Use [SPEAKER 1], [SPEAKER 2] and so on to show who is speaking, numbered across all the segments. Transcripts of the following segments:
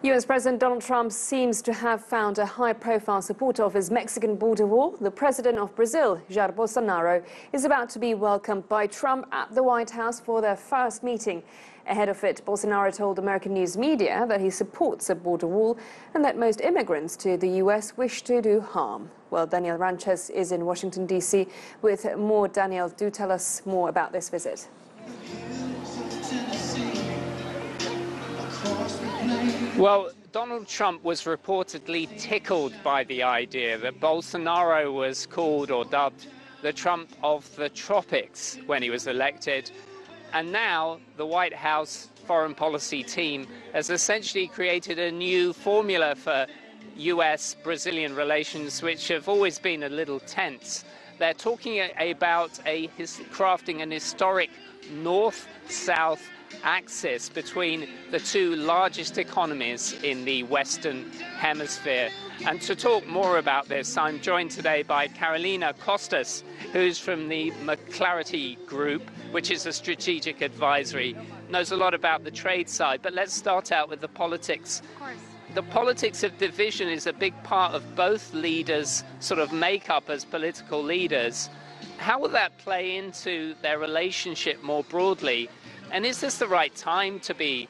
[SPEAKER 1] U.S. President Donald Trump seems to have found a high-profile supporter of his Mexican border wall. The president of Brazil, Jair Bolsonaro, is about to be welcomed by Trump at the White House for their first meeting. Ahead of it, Bolsonaro told American news media that he supports a border wall and that most immigrants to the U.S. wish to do harm. Well, Daniel Ranches is in Washington, D.C. with more. Daniel, do tell us more about this visit.
[SPEAKER 2] Well, Donald Trump was reportedly tickled by the idea that Bolsonaro was called or dubbed the Trump of the tropics when he was elected. And now the White House foreign policy team has essentially created a new formula for US-Brazilian relations, which have always been a little tense. They're talking about crafting an historic north-south axis between the two largest economies in the Western Hemisphere. And to talk more about this, I'm joined today by Costa, who's from the McLarty Group, which is a strategic advisory, knows a lot about the trade side. But let's start out with the politics.
[SPEAKER 3] Of course.
[SPEAKER 2] The politics of division is a big part of both leaders' sort of makeup as political leaders. How will that play into their relationship more broadly? And is this the right time to be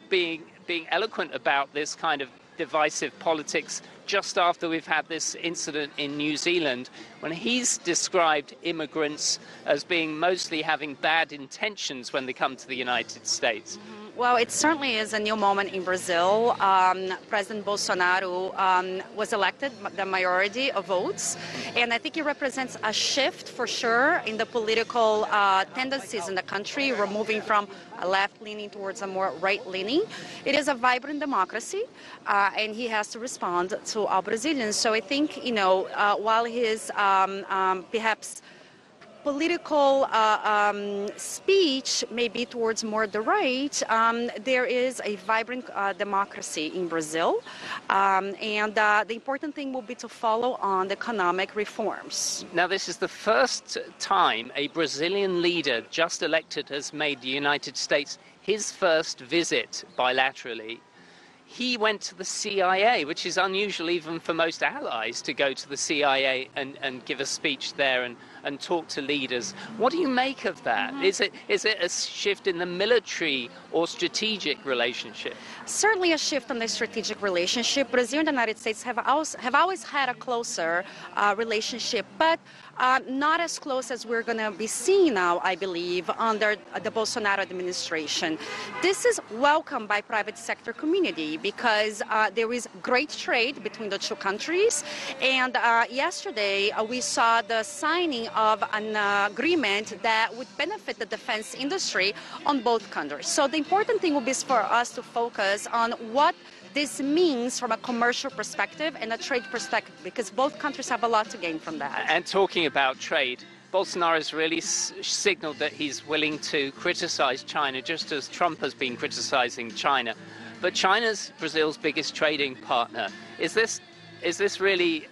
[SPEAKER 2] being eloquent about this kind of divisive politics just after we've had this incident in New Zealand, when he's described immigrants as being mostly having bad intentions when they come to the United States?
[SPEAKER 3] Well, it certainly is a new moment in Brazil. President Bolsonaro was elected the majority of votes, and I think it represents a shift for sure in the political tendencies in the country. We're moving from a left-leaning towards a more right-leaning. It is a vibrant democracy, and he has to respond to all Brazilians. So I think, while his perhaps political speech may be towards more the right, there is a vibrant democracy in Brazil, and the important thing will be to follow on the economic reforms.
[SPEAKER 2] Now, this is the first time a Brazilian leader just elected has made the United States his first visit bilaterally. He went to the CIA, which is unusual even for most allies to go to the CIA and give a speech there and talk to leaders. What do you make of that? Is it a shift in the military or strategic relationship?
[SPEAKER 3] Certainly a shift in the strategic relationship. Brazil and the United States have always had a closer relationship, but not as close as we're going to be seeing now, I believe, under the Bolsonaro administration. This is welcomed by private sector community because there is great trade between the two countries. And yesterday we saw the signing of an agreement that would benefit the defense industry on both countries. So the important thing will be for us to focus on what this means from a commercial perspective and a trade perspective, because both countries have a lot to gain from that.
[SPEAKER 2] And talking about trade, Bolsonaro has really signaled that he's willing to criticize China, just as Trump has been criticizing China. But China's Brazil's biggest trading partner. Is this really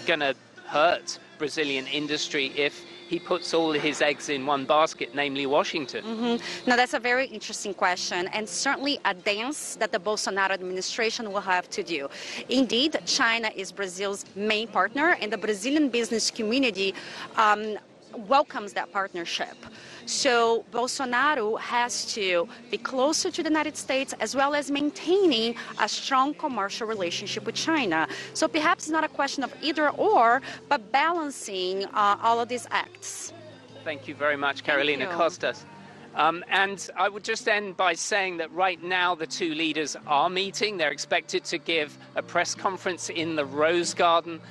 [SPEAKER 2] going to hurt Brazilian industry if he puts all his eggs in one basket, namely Washington?
[SPEAKER 3] Now, that's a very interesting question, and certainly a dance that the Bolsonaro administration will have to do. Indeed, China is Brazil's main partner, and the Brazilian business community welcomes that partnership. So Bolsonaro has to be closer to the United States as well as maintaining a strong commercial relationship with China. So perhaps it's not a question of either or, but balancing all of these acts.
[SPEAKER 2] Thank you very much, Carolina Costa. And I would just end by saying that right now the two leaders are meeting. They're expected to give a press conference in the Rose Garden.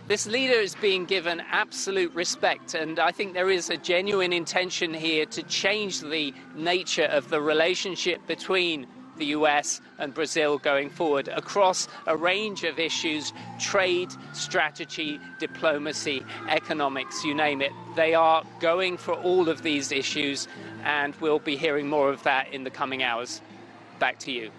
[SPEAKER 2] This leader is being given absolute respect, and I think there is a genuine intention here to change the nature of the relationship between the US and Brazil going forward across a range of issues: trade, strategy, diplomacy, economics, you name it. They are going for all of these issues, and we'll be hearing more of that in the coming hours. Back to you.